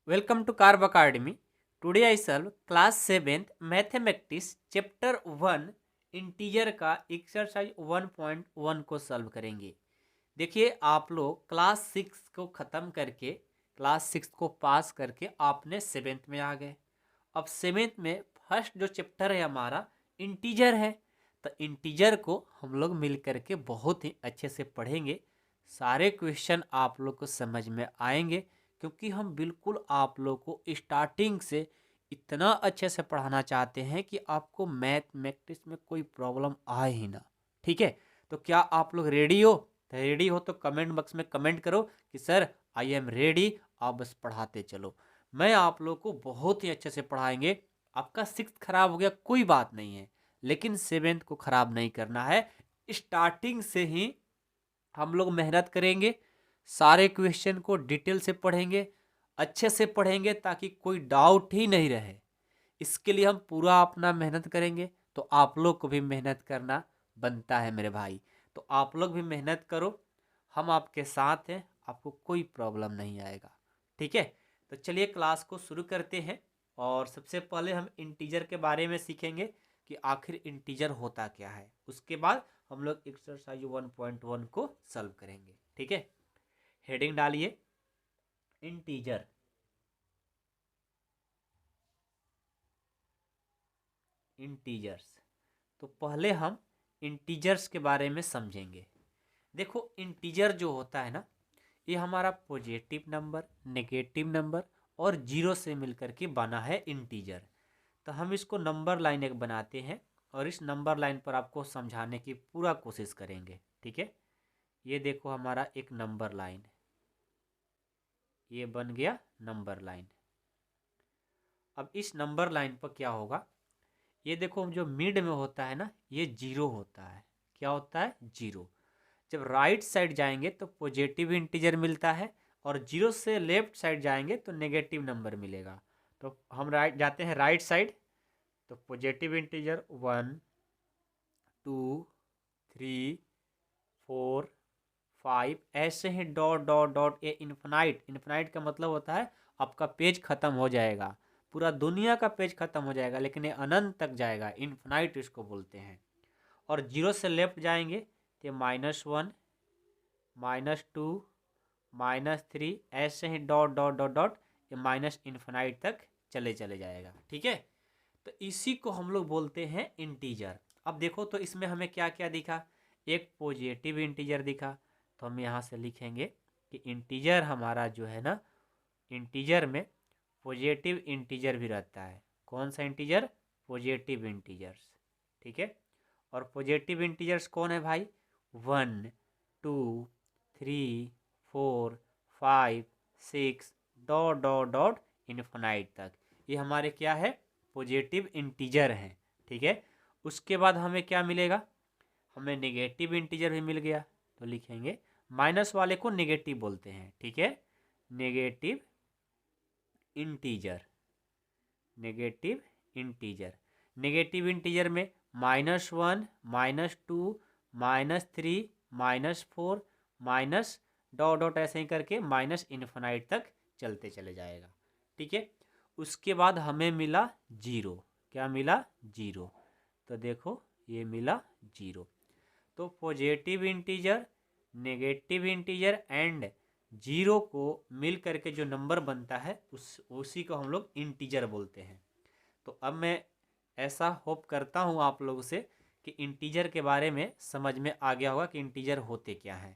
Welcome to Carb Academy. Today I solve class 7th mathematics chapter 1 integer का exercise 1.1 को solve करेंगे। देखिए आप लोग क्लास 6 को ख़त्म करके क्लास 6 को पास करके आपने 7th में आ गए। अब 7th में फर्स्ट जो चैप्टर है हमारा इंटीजर है, तो इंटीजर को हम लोग मिल करके बहुत ही अच्छे से पढ़ेंगे। सारे क्वेश्चन आप लोग को समझ में आएंगे क्योंकि हम बिल्कुल आप लोग को स्टार्टिंग से इतना अच्छे से पढ़ाना चाहते हैं कि आपको मैथमेटिक्स में कोई प्रॉब्लम आए ही ना। ठीक है, तो क्या आप लोग रेडी हो? तो रेडी हो तो कमेंट बॉक्स में कमेंट करो कि सर आई एम रेडी, आप बस पढ़ाते चलो। मैं आप लोग को बहुत ही अच्छे से पढ़ाएंगे। आपका 6th खराब हो गया कोई बात नहीं है, लेकिन 7th को खराब नहीं करना है। स्टार्टिंग से ही हम लोग मेहनत करेंगे, सारे क्वेश्चन को डिटेल से पढ़ेंगे, अच्छे से पढ़ेंगे ताकि कोई डाउट ही नहीं रहे। इसके लिए हम पूरा अपना मेहनत करेंगे, तो आप लोग को भी मेहनत करना बनता है मेरे भाई। तो आप लोग भी मेहनत करो, हम आपके साथ हैं, आपको कोई प्रॉब्लम नहीं आएगा। ठीक है, तो चलिए क्लास को शुरू करते हैं। और सबसे पहले हम इंटीजर के बारे में सीखेंगे कि आखिर इंटीजर होता क्या है। उसके बाद हम लोग एक्सरसाइज 1.1 को सॉल्व करेंगे। ठीक है, हेडिंग डालिए इंटीजर। इंटीजर्स, तो पहले हम इंटीजर्स के बारे में समझेंगे। देखो इंटीजर जो होता है ना, ये हमारा पॉजिटिव नंबर, नेगेटिव नंबर और जीरो से मिलकर के बना है इंटीजर। तो हम इसको नंबर लाइन एक बनाते हैं और इस नंबर लाइन पर आपको समझाने की पूरा कोशिश करेंगे। ठीक है, ये देखो हमारा एक नंबर लाइन, ये बन गया नंबर लाइन। अब इस नंबर लाइन पर क्या होगा, ये देखो जो मिड में होता है ना, ये जीरो होता है। क्या होता है? जीरो। जब राइट साइड जाएंगे तो पॉजिटिव इंटीजर मिलता है और जीरो से लेफ्ट साइड जाएंगे तो नेगेटिव नंबर मिलेगा। तो हम राइट जाते हैं, राइट साइड, तो पॉजिटिव इंटीजर 1 2 3 4 5 ऐसे ही डॉट डॉट डॉट, ये इन्फिनाइट। इन्फिनाइट का मतलब होता है आपका पेज खत्म हो जाएगा, पूरा दुनिया का पेज खत्म हो जाएगा, लेकिन ये अनंत तक जाएगा, इन्फिनाइट इसको बोलते हैं। और जीरो से लेफ्ट जाएंगे तो -1 -2 -3 ऐसे ही डॉट डॉट डॉट डॉट, ये माइनस इन्फिनाइट तक चले चले जाएगा। ठीक है, तो इसी को हम लोग बोलते हैं इंटीजर। अब देखो तो इसमें हमें क्या क्या दिखा, एक पॉजिटिव इंटीजर दिखा, तो हम यहाँ से लिखेंगे कि इंटीजर हमारा जो है ना, इंटीजर में पॉजिटिव इंटीजर भी रहता है। कौन सा इंटीजर? Positive integers. ठीक है, और पॉजिटिव इंटीजर्स कौन है भाई? 1 2 3 4 5 6 डॉट डॉट डॉट इन्फिनाइट तक, ये हमारे क्या है? पॉजिटिव इंटीजर हैं। ठीक है, उसके बाद हमें क्या मिलेगा? हमें नेगेटिव इंटीजर भी मिल गया, तो लिखेंगे माइनस वाले को नेगेटिव बोलते हैं। ठीक है, negative integer. Negative integer, negative integer में -1 -2 -3 -4 माइनस डॉट डॉट ऐसे ही करके माइनस इन्फिनाइट तक चलते चले जाएगा। ठीक है, उसके बाद हमें मिला जीरो। क्या मिला? जीरो। तो देखो ये मिला जीरो। तो positive integer, negative integer and zero को मिल करके जो नंबर बनता है उसी को हम लोग इंटीजर बोलते हैं। तो अब मैं ऐसा होप करता हूँ आप लोगों से कि इंटीजर के बारे में समझ में आ गया होगा कि इंटीजर होते क्या हैं।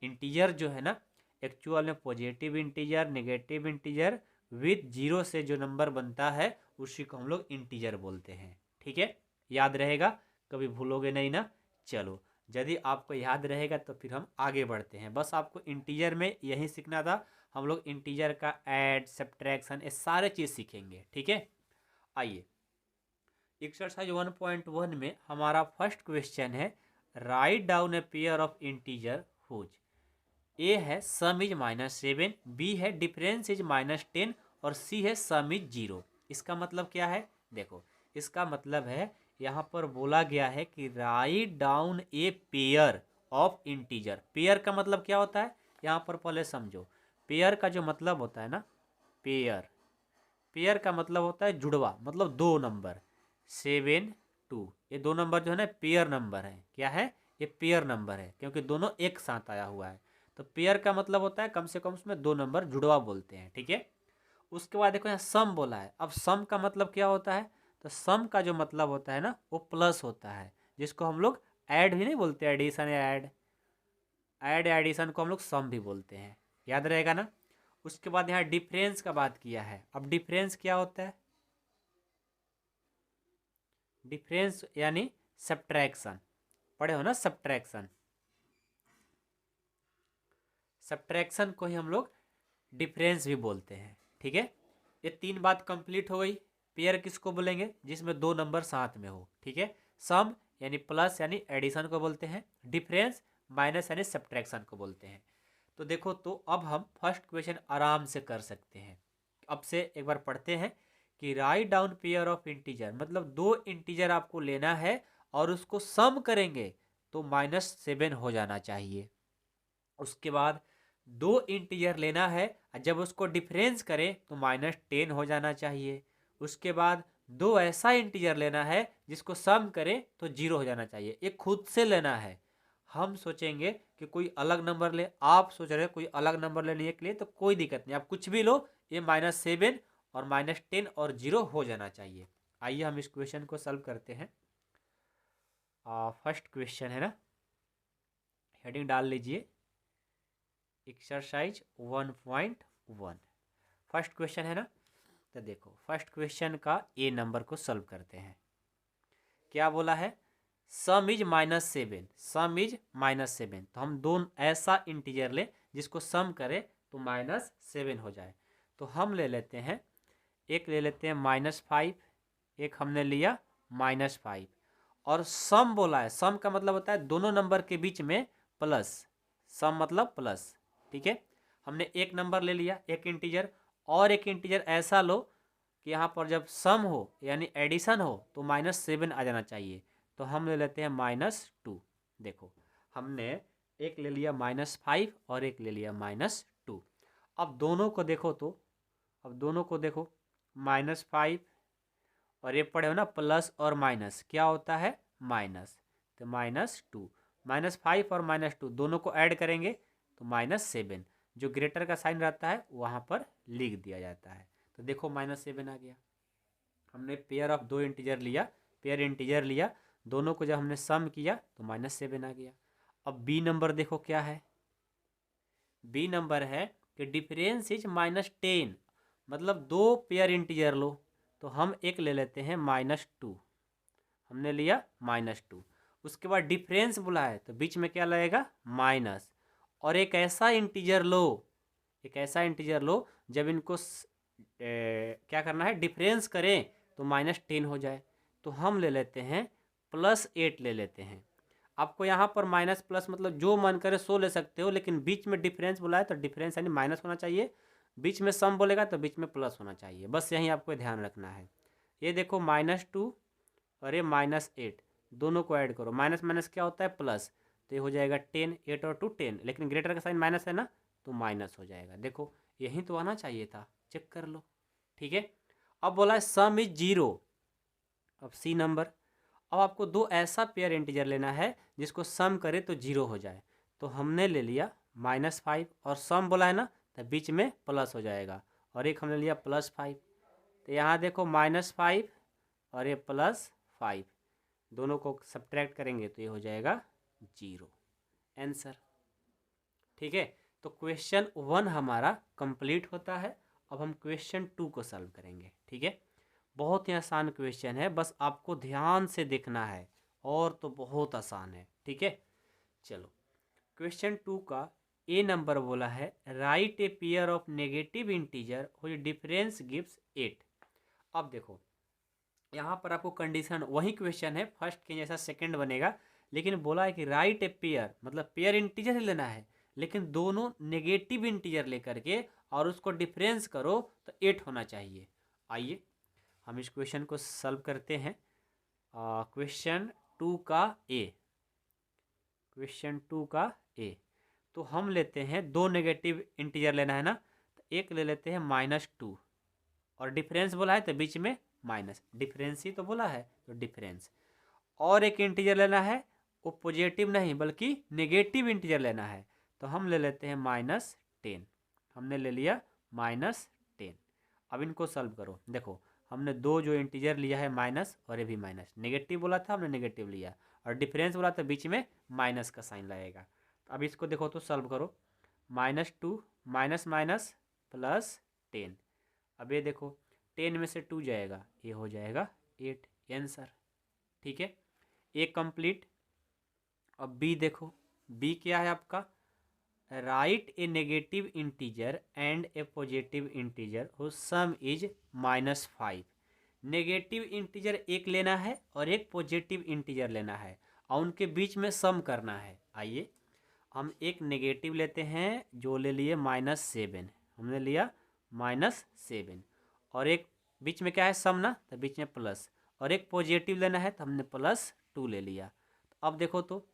इंटीजर जो है ना, एक्चुअल में positive integer, negative integer with zero से जो नंबर बनता है उसी को हम लोग इंटीजर बोलते हैं। ठीक है, याद रहेगा, कभी भूलोगे नहीं ना। चलो, यदि आपको याद रहेगा तो फिर हम आगे बढ़ते हैं। बस आपको इंटीजर में यही सीखना था। हम लोग इंटीजर का ऐड, सब्ट्रैक्शन, ये सारे चीज़ सीखेंगे। ठीक है, आइए एक्सरसाइज 1.1 में हमारा फर्स्ट क्वेश्चन है, right down a pair of integer whose. A है सम इज -7, बी है डिफरेंस इज -10 और सी है सम इज 0। इसका मतलब क्या है? देखो, इसका मतलब है यहाँ पर बोला गया है कि right down a pair of integer. Pair का मतलब क्या होता है यहाँ पर पहले समझो। पेयर का जो मतलब होता है ना, पेयर पेयर का मतलब होता है जुड़वा, मतलब दो नंबर 7 2, ये दो नंबर जो है ना पेयर नंबर है। क्या है? ये पेयर नंबर है क्योंकि दोनों एक साथ आया हुआ है। तो पेयर का मतलब होता है कम से कम उसमें दो नंबर जुड़वा बोलते हैं। ठीक है, उसके बाद देखो यहाँ सम बोला है। अब सम का मतलब क्या होता है? तो सम का जो मतलब होता है ना वो प्लस होता है, जिसको हम लोग ऐड भी नहीं बोलते, एडिशन या ऐड एडिशन को हम लोग सम भी बोलते हैं। याद रहेगा ना। उसके बाद यहाँ डिफरेंस का बात किया है। अब डिफरेंस क्या होता है? डिफरेंस यानी सब्ट्रैक्शन, पढ़े हो ना सब्ट्रैक्शन। सब्ट्रैक्शन को ही हम लोग डिफरेंस भी बोलते हैं। ठीक है, ये तीन बात कंप्लीट हो गई। पेयर किसको बोलेंगे? जिसमें दो नंबर साथ में हो। ठीक है, सम यानी प्लस यानी एडिशन को बोलते हैं, डिफरेंस माइनस यानी सब्ट्रैक्शन को बोलते हैं। तो देखो, तो अब हम फर्स्ट क्वेश्चन आराम से कर सकते हैं। अब से एक बार पढ़ते हैं कि write down pair of integer, मतलब दो इंटीजर आपको लेना है और उसको सम करेंगे तो -7 हो जाना चाहिए। उसके बाद दो इंटीजर लेना है, जब उसको डिफरेंस करें तो -10 हो जाना चाहिए। उसके बाद दो ऐसा इंटीजर लेना है जिसको सम करें तो 0 हो जाना चाहिए। ये खुद से लेना है। हम सोचेंगे कि कोई अलग नंबर ले, आप सोच रहे हो कोई अलग नंबर लेने के लिए, तो कोई दिक्कत नहीं, आप कुछ भी लो, ये -7 और -10 और 0 हो जाना चाहिए। आइए हम इस क्वेश्चन को सॉल्व करते हैं। फर्स्ट क्वेश्चन है ना, हेडिंग डाल लीजिए एक्सरसाइज 1.1। फर्स्ट क्वेश्चन है ना, तो देखो फर्स्ट क्वेश्चन का ए नंबर को सॉल्व करते हैं। क्या बोला है? Sum is -7, some is -7। तो हम दोनों ऐसा इंटीजर ले जिसको सम करे तो -7 हो जाए। तो हम ले लेते हैं, एक ले लेते हैं -5, एक हमने लिया -5, और सम बोला है। सम का मतलब होता है दोनों नंबर के बीच में प्लस, सम मतलब प्लस। ठीक है, हमने एक नंबर ले लिया, एक इंटीजर, और एक इंटीजर ऐसा लो कि यहाँ पर जब सम हो यानी एडिशन हो तो -7 आ जाना चाहिए। तो हम ले लेते हैं -2। देखो, हमने एक ले लिया -5 और एक ले लिया -2। अब दोनों को देखो, तो अब दोनों को देखो, -5 और ये पढ़े हो ना प्लस और माइनस, क्या होता है? माइनस। तो -2, -5 और -2 दोनों को ऐड करेंगे तो -7, जो ग्रेटर का साइन रहता है वहाँ पर लिख दिया जाता है। तो देखो -7 आ गया। हमने पेयर ऑफ दो इंटीजर लिया, पेयर इंटीजर लिया, दोनों को जब हमने सम किया तो -7 आ गया। अब बी नंबर देखो क्या है। बी नंबर है कि डिफरेंस इज -10, मतलब दो पेयर इंटीजर लो। तो हम एक ले लेते हैं -2, हमने लिया -2। उसके बाद डिफरेंस बोला है तो बीच में क्या लगेगा? माइनस। और एक ऐसा इंटीजर लो, एक ऐसा इंटीजर लो जब इनको क्या करना है? डिफरेंस करें तो -10 हो जाए। तो हम ले लेते हैं +8 ले लेते हैं। आपको यहाँ पर माइनस प्लस मतलब जो मन करे सो ले सकते हो, लेकिन बीच में डिफरेंस बोला है तो डिफरेंस यानी माइनस होना चाहिए, बीच में सम बोलेगा तो बीच में प्लस होना चाहिए। बस यही आपको ध्यान रखना है। ये देखो -2 और ये -8, दोनों को ऐड करो, माइनस माइनस क्या होता है? प्लस। तो ये हो जाएगा 10, 8 और 2 10, लेकिन ग्रेटर का साइन माइनस है ना, तो माइनस हो जाएगा। देखो यही तो आना चाहिए था, चेक कर लो। ठीक है, अब बोला है सम इज 0। अब सी नंबर, अब आपको दो ऐसा पेयर इंटीजर लेना है जिसको सम करे तो 0 हो जाए। तो हमने ले लिया -5 और सम बोला है ना तो बीच में प्लस हो जाएगा, और एक हमने लिया +5। तो यहाँ देखो -5 और ये +5, दोनों को सब्ट्रैक्ट करेंगे तो ये हो जाएगा 0 आंसर। ठीक है, तो क्वेश्चन 1 हमारा कंप्लीट होता है। अब हम क्वेश्चन 2 को सॉल्व करेंगे। ठीक है, बहुत ही आसान क्वेश्चन है, बस आपको ध्यान से देखना है, और तो बहुत आसान है। ठीक है, चलो क्वेश्चन 2 का ए नंबर बोला है right A pair of negative integer which difference gives 8। अब देखो यहाँ पर आपको कंडीशन वही क्वेश्चन है फर्स्ट के जैसा सेकंड बनेगा, लेकिन बोला है कि राइट ए पेयर, मतलब पेयर इंटीजर ही लेना है, लेकिन दोनों नेगेटिव इंटीजर लेकर के और उसको डिफरेंस करो तो 8 होना चाहिए। आइए हम इस क्वेश्चन को सॉल्व करते हैं। क्वेश्चन 2 का ए, क्वेश्चन 2 का ए, तो हम लेते हैं दो नेगेटिव इंटीजर लेना है ना, तो एक ले लेते हैं -2, और डिफरेंस बोला है तो बीच में माइनस, डिफरेंस ही तो बोला है तो डिफरेंस। और एक इंटीजर लेना है, वो पॉजिटिव नहीं बल्कि नेगेटिव इंटीजर लेना है, तो हम ले लेते हैं -10। हमने ले लिया -10। अब इनको सॉल्व करो। देखो हमने दो जो इंटीजर लिया है माइनस, और ये भी माइनस, नेगेटिव बोला था हमने नेगेटिव लिया, और डिफरेंस बोला था बीच में माइनस का साइन लगेगा। तो अब इसको देखो तो सॉल्व करो, -2 माइनस माइनस +10। अब ये देखो 10 में से 2 जाएगा, ये हो जाएगा 8 आंसर। ठीक है, ए कंप्लीट। अब बी देखो, बी क्या है आपका, write a negative integer and a positive integer whose sum is -5। Negative integer एक लेना है और एक पॉजिटिव इंटीजर लेना है और उनके बीच में सम करना है। आइए हम एक नेगेटिव लेते हैं जो ले लिए -7, हमने लिया -7, और एक बीच में क्या है सम ना, तो बीच में प्लस, और एक पॉजिटिव लेना है तो हमने +2 ले लिया। तो अब देखो तो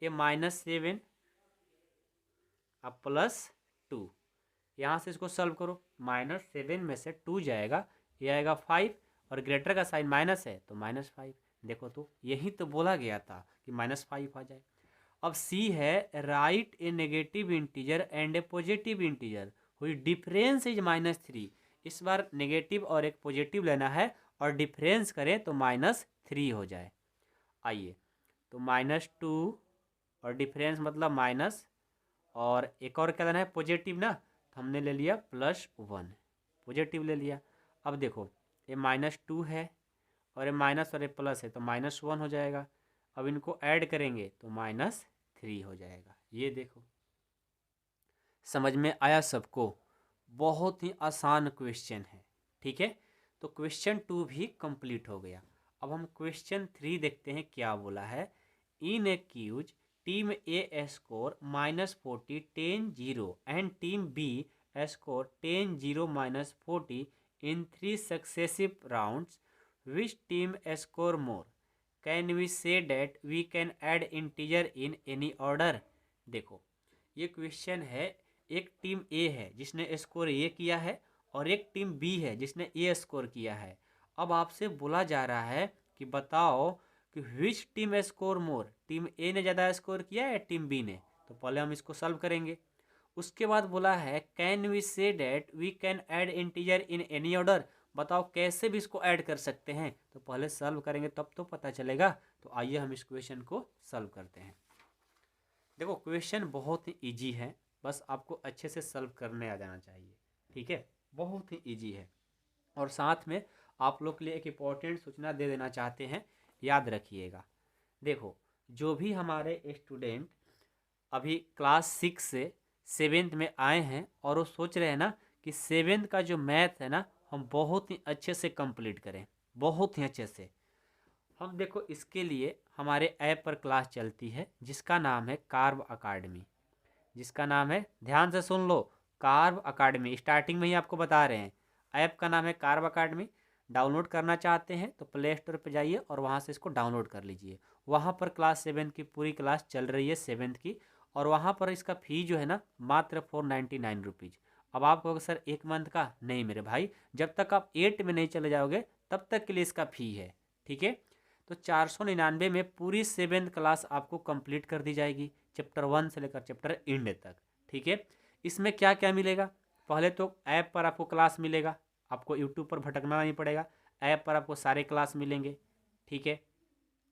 ये -7 अब +2, यहाँ से इसको सॉल्व करो, -7 में से 2 जाएगा, ये आएगा 5, और ग्रेटर का साइन माइनस है तो -5। देखो तो यही तो बोला गया था कि -5 आ जाए। अब सी है right a negative integer and a positive integer हुई डिफरेंस इज -3। इस बार नेगेटिव और एक पॉजिटिव लेना है और डिफरेंस करें तो -3 हो जाए। आइए तो -2 और डिफरेंस मतलब माइनस, और एक और क्या लेना है पॉजिटिव ना, तो हमने ले लिया +1, पॉजिटिव ले लिया। अब देखो ये -2 है और ये माइनस और ये प्लस है तो -1 हो जाएगा। अब इनको ऐड करेंगे तो -3 हो जाएगा। ये देखो समझ में आया सबको, बहुत ही आसान क्वेश्चन है। ठीक है, तो क्वेश्चन 2 भी कंप्लीट हो गया। अब हम क्वेश्चन 3 देखते हैं क्या बोला है। In a quiz team A score -40 10-0 and team B score 10-0 -40 in 3 successive rounds, which team score more? Can we say that we can add integer in any order? देखो ये क्वेश्चन है, एक टीम ए है जिसने स्कोर ए किया है और एक टीम बी है जिसने ए स्कोर किया है। अब आपसे बोला जा रहा है कि बताओ कि which team score more, team A ने ज़्यादा स्कोर किया है या टीम बी ने। तो पहले हम इसको सॉल्व करेंगे। उसके बाद बोला है can we say that we can add integer in any order, बताओ कैसे भी इसको ऐड कर सकते हैं। तो पहले सॉल्व करेंगे तब तो पता चलेगा। तो आइए हम इस क्वेश्चन को सॉल्व करते हैं। देखो क्वेश्चन बहुत ही इजी है, बस आपको अच्छे से सॉल्व करने आ जाना चाहिए। ठीक है, बहुत ही इजी है। और साथ में आप लोग के लिए एक इम्पॉर्टेंट सूचना दे देना चाहते हैं, याद रखिएगा। देखो जो भी हमारे स्टूडेंट अभी क्लास 6 से 7th में आए हैं और वो सोच रहे हैं ना कि 7th का जो मैथ है ना हम बहुत ही अच्छे से कंप्लीट करें, बहुत ही अच्छे से। हम देखो इसके लिए हमारे ऐप पर क्लास चलती है जिसका नाम है कार्व अकाडमी, जिसका नाम है, ध्यान से सुन लो, कार्व अकाडमी। स्टार्टिंग में ही आपको बता रहे हैं ऐप का नाम है कार्व अकाडमी। डाउनलोड करना चाहते हैं तो प्ले स्टोर पर जाइए और वहाँ से इसको डाउनलोड कर लीजिए। वहाँ पर क्लास 7 की पूरी क्लास चल रही है 7th की, और वहाँ पर इसका फ़ी जो है ना मात्र 499 रुपीज़। अब आप कहोगे सर 1 मंथ का, नहीं मेरे भाई, जब तक आप 8 में नहीं चले जाओगे तब तक के लिए इसका फ़ी है। ठीक है, तो 499 में पूरी 7th क्लास आपको कंप्लीट कर दी जाएगी, चैप्टर 1 से लेकर चैप्टर एंड तक। ठीक है, इसमें क्या क्या मिलेगा, पहले तो ऐप पर आपको क्लास मिलेगा, आपको यूट्यूब पर भटकना नहीं पड़ेगा, ऐप पर आपको सारे क्लास मिलेंगे। ठीक है,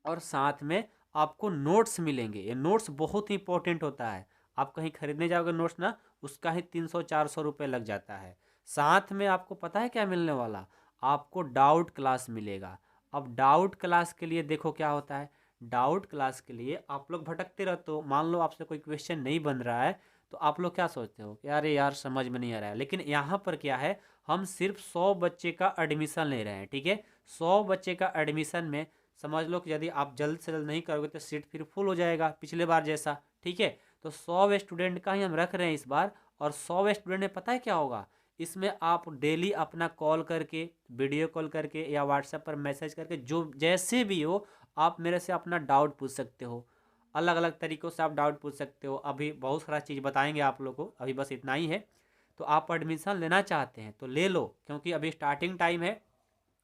और साथ में आपको नोट्स मिलेंगे। ये नोट्स बहुत ही इंपॉर्टेंट होता है, आप कहीं खरीदने जाओगे नोट्स ना, उसका ही 300-400 रुपये लग जाता है। साथ में आपको पता है क्या मिलने वाला, आपको डाउट क्लास मिलेगा। अब डाउट क्लास के लिए देखो क्या होता है, डाउट क्लास के लिए आप लोग भटकते रहते हो। मान लो आपसे कोई क्वेश्चन नहीं बन रहा है तो आप लोग क्या सोचते हो कि अरे यार समझ में नहीं आ रहा है, लेकिन यहाँ पर क्या है, हम सिर्फ 100 बच्चे का एडमिशन ले रहे हैं। ठीक है, 100 बच्चे का एडमिशन में समझ लो कि यदि आप जल्द से जल्द नहीं करोगे तो सीट फिर फुल हो जाएगा पिछले बार जैसा। ठीक है, तो 100 स्टूडेंट का ही हम रख रहे हैं इस बार, और 100 स्टूडेंट में पता है क्या होगा, इसमें आप डेली अपना कॉल करके, वीडियो कॉल करके या व्हाट्सएप पर मैसेज करके, जो जैसे भी हो आप मेरे से अपना डाउट पूछ सकते हो। अलग अलग तरीक़ों से आप डाउट पूछ सकते हो। अभी बहुत सारा चीज़ बताएंगे आप लोग को, अभी बस इतना ही है। तो आप एडमिशन लेना चाहते हैं तो ले लो, क्योंकि अभी स्टार्टिंग टाइम है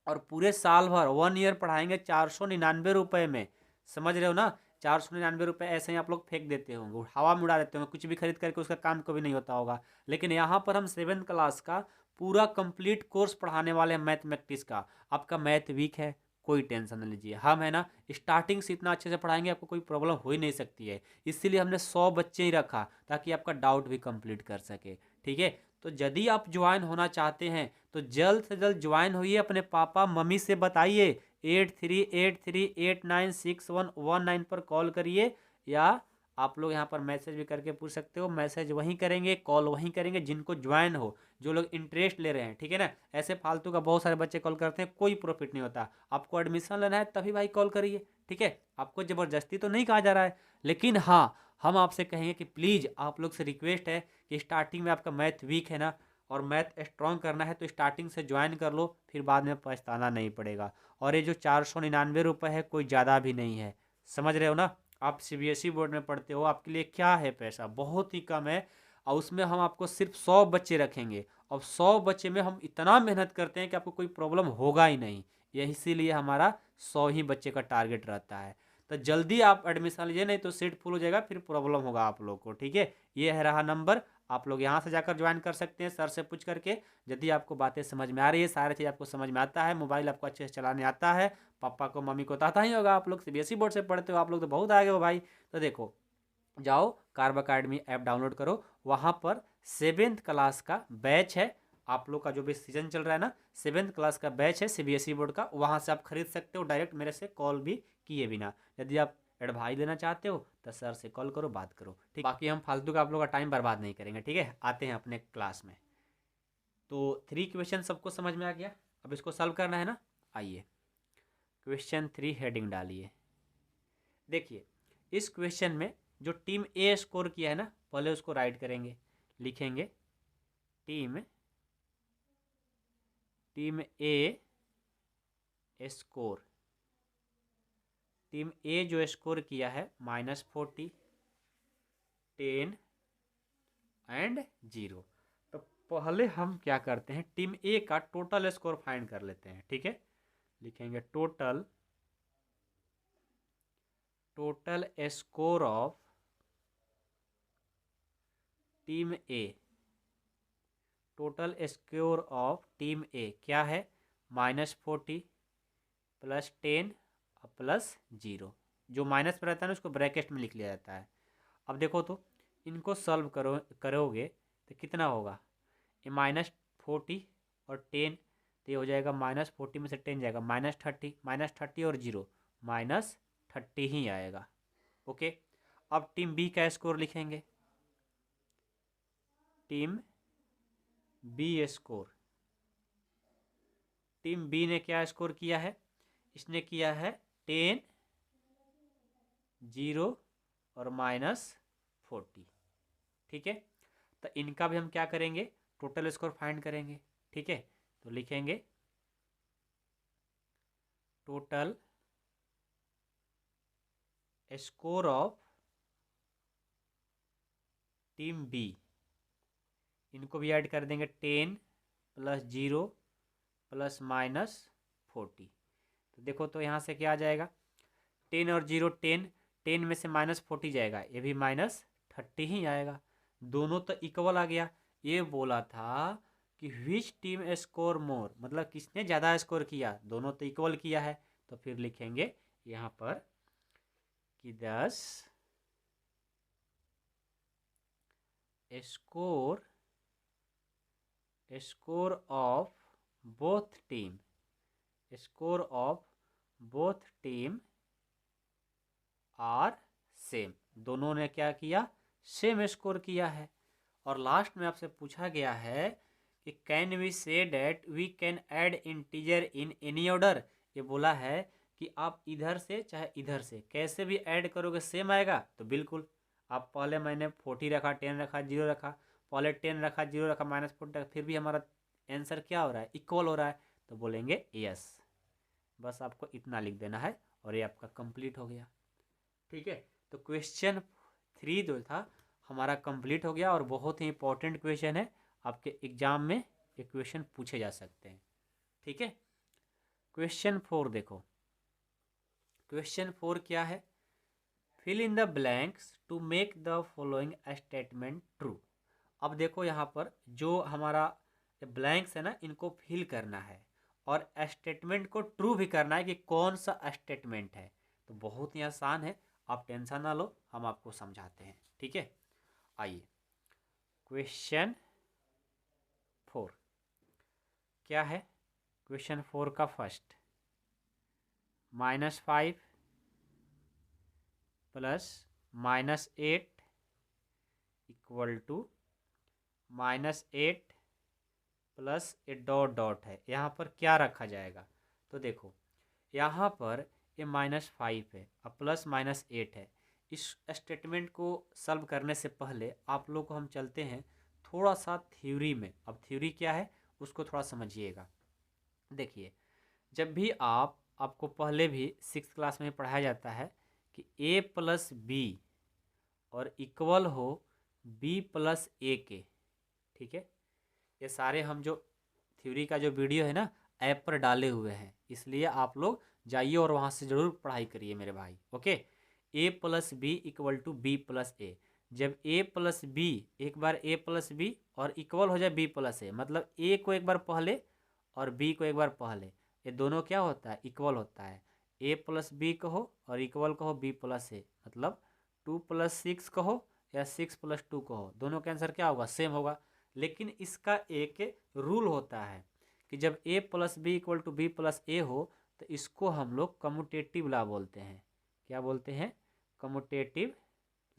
और पूरे साल भर 1 ईयर पढ़ाएंगे 499 रुपये में। समझ रहे हो ना, 499 रुपये ऐसे ही आप लोग फेंक देते होंगे, हवा में उड़ा देते होंगे, कुछ भी खरीद करके उसका काम कभी नहीं होता होगा। लेकिन यहाँ पर हम 7th क्लास का पूरा कंप्लीट कोर्स पढ़ाने वाले हैं मैथमेटिक्स का। आपका मैथ वीक है, कोई टेंशन नहीं लीजिए, हम है ना स्टार्टिंग से इतना अच्छे से पढ़ाएंगे, आपको कोई प्रॉब्लम हो ही नहीं सकती है। इसीलिए हमने 100 बच्चे ही रखा ताकि आपका डाउट भी कंप्लीट कर सके। ठीक है, तो यदि आप ज्वाइन होना चाहते हैं तो जल्द से जल्द ज्वाइन होइए, अपने पापा मम्मी से बताइए, 8383896119 पर कॉल करिए, या आप लोग यहाँ पर मैसेज भी करके पूछ सकते हो। मैसेज वहीं करेंगे, कॉल वहीं करेंगे जिनको ज्वाइन हो, जो लोग इंटरेस्ट ले रहे हैं। ठीक है ना, ऐसे फालतू का बहुत सारे बच्चे कॉल करते हैं, कोई प्रॉफिट नहीं होता। आपको एडमिशन लेना है तभी भाई कॉल करिए। ठीक है, आपको ज़बरदस्ती तो नहीं कहा जा रहा है, लेकिन हाँ हम आपसे कहेंगे कि प्लीज़ आप लोग से रिक्वेस्ट है कि स्टार्टिंग में आपका मैथ वीक है ना और मैथ स्ट्रॉन्ग करना है तो स्टार्टिंग से ज्वाइन कर लो, फिर बाद में पछताना नहीं पड़ेगा। और ये जो 499 रुपये है कोई ज़्यादा भी नहीं है, समझ रहे हो ना। आप सीबीएसई बोर्ड में पढ़ते हो, आपके लिए क्या है पैसा, बहुत ही कम है। और उसमें हम आपको सिर्फ 100 बच्चे रखेंगे, और 100 बच्चे में हम इतना मेहनत करते हैं कि आपको कोई प्रॉब्लम होगा ही नहीं। यही इसीलिए हमारा 100 ही बच्चे का टारगेट रहता है। तो जल्दी आप एडमिशन लीजिए, नहीं तो सीट फुल हो जाएगा, फिर प्रॉब्लम होगा आप लोग को। ठीक है, ये है रहा नंबर, आप लोग यहाँ से जाकर ज्वाइन कर सकते हैं सर से पूछ करके। यदि आपको बातें समझ में आ रही है, सारी चीज़ आपको समझ में आता है, मोबाइल आपको अच्छे से चलाने आता है, पापा को मम्मी को तो आता ही होगा, आप लोग सीबीएसई बोर्ड से पढ़ते हो, आप लोग तो बहुत आगे हो भाई। तो देखो, जाओ कार्ब अकेडमी ऐप डाउनलोड करो, वहाँ पर 7th क्लास का बैच है, आप लोग का जो भी सीजन चल रहा है ना, 7th क्लास का बैच है सीबीएसई बोर्ड का, वहाँ से आप खरीद सकते हो डायरेक्ट, मेरे से कॉल भी किए बिना। यदि आप एडवाइस लेना चाहते हो तो सर से कॉल करो, बात करो। ठीक, बाकी हम फालतू का आप लोग का टाइम बर्बाद नहीं करेंगे। ठीक है, आते हैं अपने क्लास में। तो 3 क्वेश्चन सबको समझ में आ गया, अब इसको सॉल्व करना है ना। आइए क्वेश्चन 3 हेडिंग डालिए। देखिए, इस क्वेश्चन में जो टीम ए स्कोर किया है ना, पहले उसको राइट करेंगे, लिखेंगे टीम ए स्कोर, टीम ए जो स्कोर किया है -40, 10 एंड 0। तो पहले हम क्या करते हैं, टीम ए का टोटल स्कोर फाइंड कर लेते हैं। ठीक है, लिखेंगे total score of team A, total score of team A क्या है, -40 +10 और +0। जो माइनस पर रहता है ना उसको ब्रैकेट में लिख लिया जाता है। अब देखो तो इनको सॉल्व करोगे तो कितना होगा, ये -40 और 10, तो ये हो जाएगा -40 में से 10 जाएगा -30 और 0 -30 ही आएगा। ओके, अब टीम बी का स्कोर लिखेंगे, team B score, team B ने क्या स्कोर किया है, इसने किया है 10, 0 और -40। ठीक है, तो इनका भी हम क्या करेंगे, टोटल स्कोर फाइंड करेंगे। ठीक है, तो लिखेंगे total score of team B, इनको भी ऐड कर देंगे 10 + 0 + -40। तो देखो तो यहाँ से क्या आ जाएगा, 10 और 0 10, 10 में से -40 जाएगा, ये भी -30 ही आएगा, दोनों तो इक्वल आ गया। ये बोला था कि विच टीम स्कोर मोर, मतलब किसने ज़्यादा स्कोर किया, दोनों तो इक्वल किया है। तो फिर लिखेंगे यहाँ पर कि 10 score of both team, score of both team are same, दोनों ने क्या किया, सेम स्कोर किया है। और लास्ट में आपसे पूछा गया है कि can we say that we can add integer in any order, ये बोला है कि आप इधर से चाहे इधर से कैसे भी ऐड करोगे सेम आएगा। तो बिल्कुल, आप पहले मैंने 40 रखा, 10 रखा, 0 रखा, पहले 10 रखा, 0 रखा, -40 रखा, फिर भी हमारा आंसर क्या हो रहा है, इक्वल हो रहा है। तो बोलेंगे यस, बस आपको इतना लिख देना है और ये आपका कंप्लीट हो गया। ठीक है, तो क्वेश्चन 3 जो था हमारा कंप्लीट हो गया और बहुत ही इंपॉर्टेंट क्वेश्चन है, आपके एग्जाम में ये क्वेश्चन पूछे जा सकते हैं। ठीक है, क्वेश्चन 4 देखो। क्वेश्चन 4 क्या है? Fill in the blanks to make the following statement true. अब देखो यहाँ पर जो हमारा ब्लैंक्स है ना, इनको फिल करना है और स्टेटमेंट को ट्रू भी करना है कि कौन सा स्टेटमेंट है। तो बहुत ही आसान है, आप टेंशन ना लो, हम आपको समझाते हैं। ठीक है, आइए क्वेश्चन 4 क्या है? क्वेश्चन 4 का first, -5 plus -8 equal to -8 plus a dot dot है। यहाँ पर क्या रखा जाएगा? तो देखो यहाँ पर ये -5 है और प्लस -8 है। इस स्टेटमेंट को सॉल्व करने से पहले आप लोग को हम चलते हैं थोड़ा सा थ्योरी में। अब थ्योरी क्या है उसको थोड़ा समझिएगा। देखिए, जब भी आपको पहले भी 6th क्लास में पढ़ाया जाता है कि a प्लस बी और इक्वल हो b प्लस ए के। ठीक है, ये सारे हम जो थ्योरी का जो वीडियो है ना ऐप पर डाले हुए हैं, इसलिए आप लोग जाइए और वहाँ से ज़रूर पढ़ाई करिए मेरे भाई। Okay, a plus b equal to b plus a. जब a प्लस बी, एक बार a प्लस बी और इक्वल हो जाए b प्लस ए, मतलब a को एक बार पहले और b को एक बार पहले, ये दोनों क्या होता है? इक्वल होता है। a प्लस बी कहो और इक्वल कहो b प्लस ए, मतलब 2 प्लस 6 कहो या 6 प्लस 2 कहो, दोनों का आंसर क्या होगा? सेम होगा। लेकिन इसका एक रूल होता है कि जब a plus b equal to b plus a हो तो इसको हम लोग कम्यूटेटिव लॉ बोलते हैं। क्या बोलते हैं? कम्यूटेटिव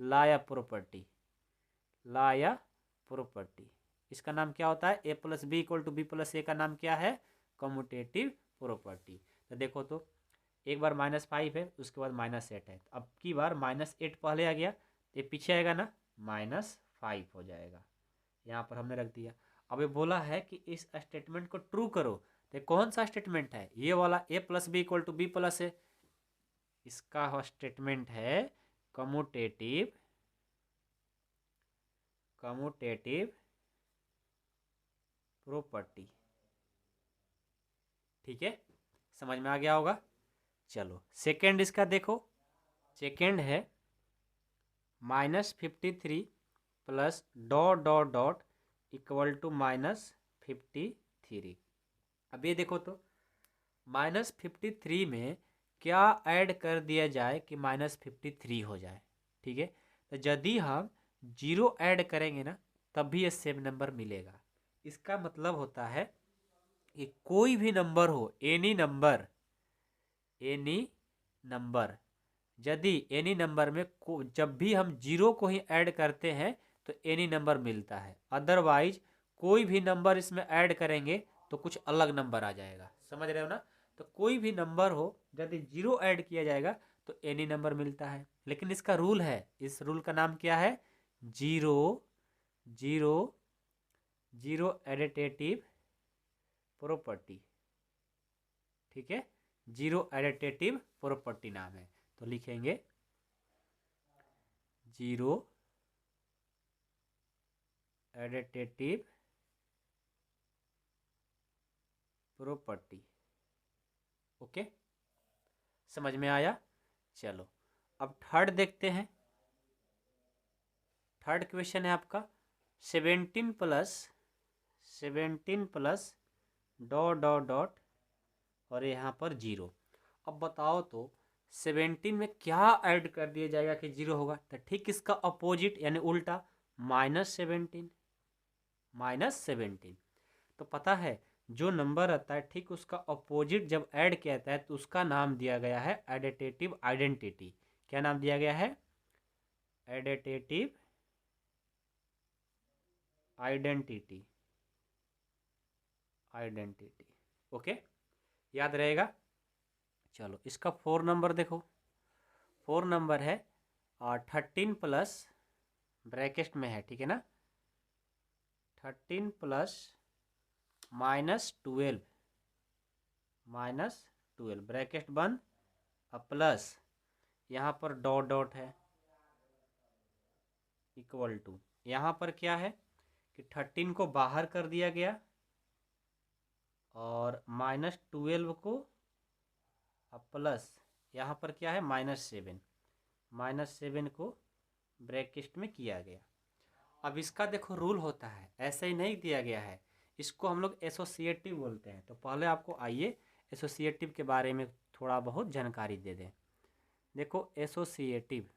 लॉ या प्रॉपर्टी। लॉ या प्रॉपर्टी, इसका नाम क्या होता है? a plus b equal to b plus a का नाम क्या है? Commutative property. तो देखो, तो एक बार -5 है, उसके बाद -8 है, अब की बार -8 पहले आ गया तो ये पीछे आएगा ना, -5 हो जाएगा। यहाँ पर हमने रख दिया। अब ये बोला है कि इस स्टेटमेंट को ट्रू करो, तो कौन सा स्टेटमेंट है? ये वाला a plus b equal to b plus a, इसका स्टेटमेंट है कम्यूटेटिव प्रॉपर्टी। ठीक है, समझ में आ गया होगा। चलो सेकेंड इसका देखो। सेकेंड है -53 plus dot dot dot equal to -53। अब ये देखो, तो -53 में क्या ऐड कर दिया जाए कि -53 हो जाए? ठीक है, तो यदि हम 0 ऐड करेंगे ना तब भी ये सेम नंबर मिलेगा। इसका मतलब होता है कि कोई भी नंबर हो, एनी नंबर, यदि एनी नंबर में जब भी हम 0 को ही ऐड करते हैं तो एनी नंबर मिलता है। अदरवाइज कोई भी नंबर इसमें ऐड करेंगे तो कुछ अलग नंबर आ जाएगा। समझ रहे हो ना? तो कोई भी नंबर हो यदि 0 ऐड किया जाएगा तो एनी नंबर मिलता है। लेकिन इसका रूल है, इस रूल का नाम क्या है? Zero additive property. ठीक है, जीरो एडिटिव प्रॉपर्टी नाम है। तो लिखेंगे जीरो एडिटिव प्रॉपर्टी। ओके, समझ में आया? चलो अब थर्ड देखते हैं। थर्ड क्वेश्चन है आपका 17 प्लस डॉट डॉट डॉट और यहाँ पर 0। अब बताओ तो 17 में क्या ऐड कर दिया जाएगा कि 0 होगा? तो ठीक इसका अपोजिट यानी उल्टा, -17। तो पता है जो नंबर आता है ठीक उसका अपोजिट जब ऐड किया जाता है तो उसका नाम दिया गया है एडिटिव आइडेंटिटी। क्या नाम दिया गया है? Additive identity. ओके, याद रहेगा। चलो इसका 4 नंबर देखो। 4 नंबर है 13 प्लस ब्रैकेट में है, ठीक है ना, 13 प्लस -12 ब्रैकेट बंद अब प्लस यहाँ पर डॉट डॉट है इक्वल टू, यहाँ पर क्या है कि 13 को बाहर कर दिया गया और -12 को प्लस यहाँ पर क्या है -7 को ब्रैकेट में किया गया। अब इसका देखो रूल होता है, ऐसे ही नहीं दिया गया है, इसको हम लोग एसोसिएटिव बोलते हैं। तो पहले आपको आइए एसोसिएटिव के बारे में थोड़ा बहुत जानकारी दे दें। देखो एसोसिएटिव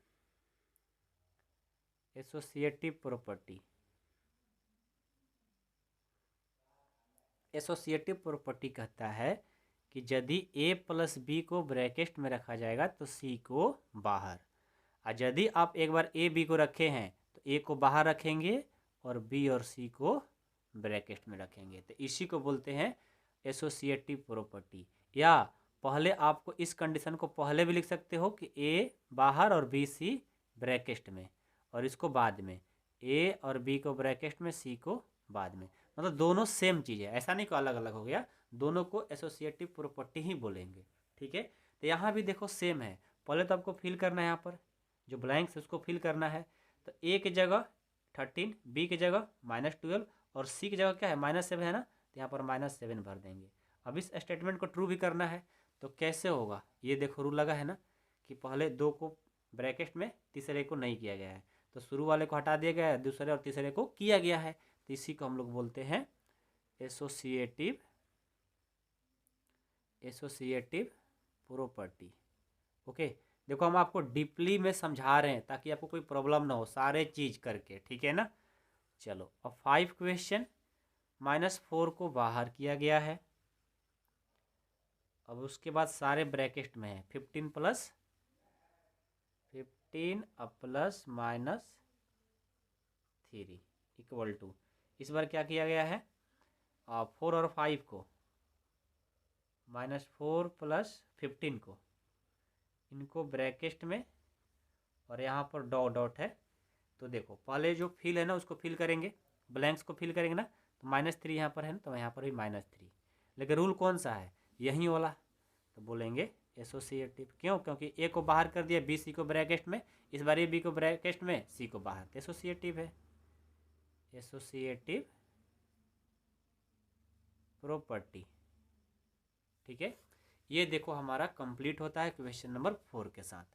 प्रॉपर्टी, एसोसिएटिव प्रॉपर्टी कहता है कि यदि a प्लस बी को ब्रैकेट में रखा जाएगा तो c को बाहर, और यदि आप एक बार a b को रखे हैं तो a को बाहर रखेंगे और b और c को ब्रैकेट में रखेंगे। तो इसी को बोलते हैं एसोसिएटिव प्रॉपर्टी। या पहले आपको इस कंडीशन को पहले भी लिख सकते हो कि a बाहर और b c ब्रैकेट में, और इसको बाद में a और b को ब्रैकेट में c को बाद में, मतलब दोनों सेम चीज़ है, ऐसा नहीं कि अलग अलग हो गया, दोनों को एसोसिएटिव प्रॉपर्टी ही बोलेंगे। ठीक है, तो यहाँ भी देखो सेम है। पहले तो आपको फिल करना है, यहाँ पर जो ब्लैंक्स है उसको फिल करना है। तो a की जगह 13, b की जगह -12 और c की जगह क्या है -7 है ना, तो यहाँ पर -7 भर देंगे। अब इस स्टेटमेंट को ट्रू भी करना है, तो कैसे होगा ये देखो, रूल लगा है ना कि पहले 2 को ब्रैकेट में, तीसरे को नहीं किया गया है, तो शुरू वाले को हटा दिया गया है, दूसरे और तीसरे को किया गया है। तो इसी को हम लोग बोलते हैं एसोसिएटिव प्रॉपर्टी। ओके, देखो हम आपको डीपली में समझा रहे हैं ताकि आपको कोई प्रॉब्लम ना हो सारे चीज करके, ठीक है ना। चलो अब 5 क्वेश्चन, -4 को बाहर किया गया है। अब उसके बाद सारे ब्रैकेट में है, 15 प्लस -3 इक्वल टू, इस बार क्या किया गया है 4 और 5 को, -4 प्लस 15 को, इनको ब्रैकेट में और यहाँ पर डॉट डॉट है। तो देखो पहले जो फिल है ना उसको फिल करेंगे, ब्लैंक्स को फिल करेंगे ना, तो -3 यहाँ पर है ना, तो यहाँ पर भी -3, लेकिन रूल कौन सा है यही वाला, तो बोलेंगे एसोसिएटिव। क्यों? क्योंकि ए को बाहर कर दिया, बी सी को ब्रैकेट में, इस बार ये बी को ब्रैकेट में, सी को बाहर, तो एसोसिएटिव है, एसोसिएटिव प्रॉपर्टी। ठीक है, ये देखो हमारा कंप्लीट होता है क्वेश्चन नंबर 4 के साथ।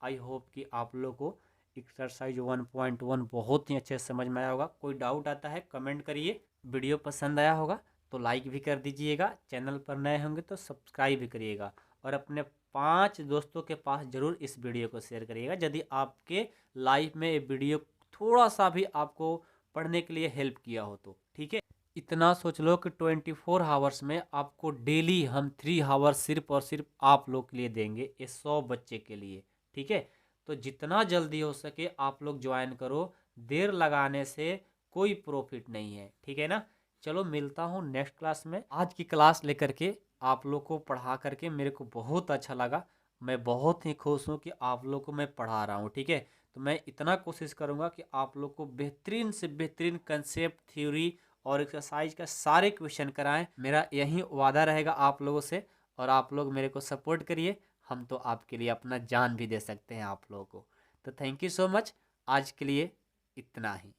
आई होप कि आप लोगों को एक्सरसाइज 1.1 बहुत ही अच्छे से समझ में आया होगा। कोई डाउट आता है कमेंट करिए, वीडियो पसंद आया होगा तो लाइक भी कर दीजिएगा, चैनल पर नए होंगे तो सब्सक्राइब भी करिएगा, और अपने 5 दोस्तों के पास ज़रूर इस वीडियो को शेयर करिएगा यदि आपके लाइफ में ये वीडियो थोड़ा सा भी आपको पढ़ने के लिए हेल्प किया हो तो। ठीक है, इतना सोच लो कि 24 आवर्स में आपको डेली हम 3 आवर्स सिर्फ और सिर्फ आप लोग के लिए देंगे, ये 100 बच्चे के लिए। ठीक है, तो जितना जल्दी हो सके आप लोग ज्वाइन करो, देर लगाने से कोई प्रॉफिट नहीं है। ठीक है ना, चलो मिलता हूँ नेक्स्ट क्लास में। आज की क्लास लेकर के आप लोग को पढ़ा करके मेरे को बहुत अच्छा लगा, मैं बहुत ही खुश हूँ कि आप लोग को मैं पढ़ा रहा हूँ। ठीक है, तो मैं इतना कोशिश करूँगा कि आप लोग को बेहतरीन से बेहतरीन कंसेप्ट, थ्योरी और एक्सरसाइज का सारे क्वेश्चन कराएं, मेरा यही वादा रहेगा आप लोगों से। और आप लोग मेरे को सपोर्ट करिए, हम तो आपके लिए अपना जान भी दे सकते हैं आप लोगों को। तो थैंक यू सो मच, आज के लिए इतना ही।